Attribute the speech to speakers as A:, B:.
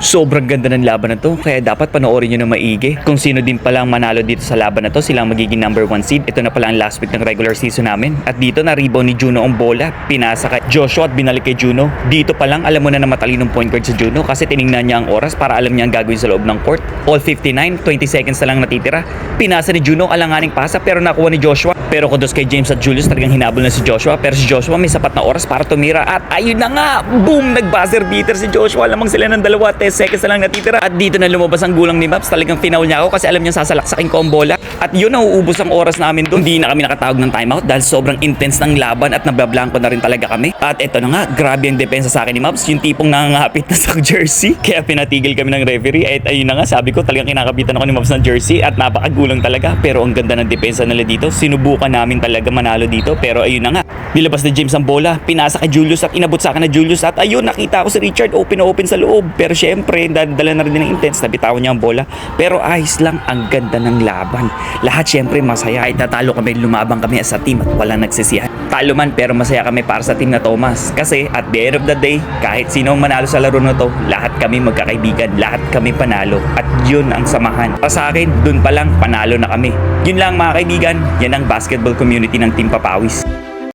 A: Sobrang ganda ng laban na to, kaya dapat panoorin nyo na maigi. Kung sino din palang manalo dito sa laban na to, silang magiging number 1 seed. Ito na pala ang last week ng regular season namin. At dito na rebound ni Juno ang bola. Pinasa kay Joshua at binalik kay Juno. Dito pa lang alam mo na matalinong point guard sa Juno kasi tiningnan niya ang oras para alam niya ang gagawin sa loob ng court. All 59, 20 seconds na lang natitira. Pinasa ni Juno, alanganing pasa pero nakuha ni Joshua. Pero kudos kay James at Julius, talagang hinabol na si Joshua. Pero si Joshua may sapat na oras para tumira. At ayun na nga, boom! Nag-buzzer beater si Joshua. Lamang sila ng dalawa, 10 seconds na lang natitira. At dito na lumabas ang gulang ni Maps. Talagang finaul niya ako kasi alam niya sasalaksakin ko ang bola. At yun, nauubos ang oras namin doon. Hindi na kami nakatawag ng timeout dahil sobrang intense ng laban at nablablanko na rin talaga kami. At eto na nga, grabe ang depensa sa akin ni Maps. Yung tipong nangangapit na sa jersey. Kaya pinatigil kami ng referee. At ayun na nga, sabi ko talagang kinakabitan ako ni Maps ng jersey at napakagulang talaga. Pero ang ganda ng depensa nila dito. Sinubukan namin talaga manalo dito. Pero ayun na nga, nilabas ni James ang bola. Pinasa kay Julius at inabot sa akin na Julius. At ayun, nakita ko si Richard open na open sa loob. Pero syempre, dala na rin ng intense. Nabitawan niya ang bola. Pero ayos lang, ang ganda ng laban. Lahat syempre masaya. Ay tatalo kami, lumabang kami as a team at walang nagsisihan. Talo man pero masaya kami para sa team na Thomas. Kasi at the end of the day, kahit sino manalo sa laro na to, lahat kami magkakaibigan, lahat kami panalo. At yun ang samahan. Para sa akin, dun pa lang panalo na kami. Yun lang mga kaibigan, yan ang basketball community ng Team Papawis.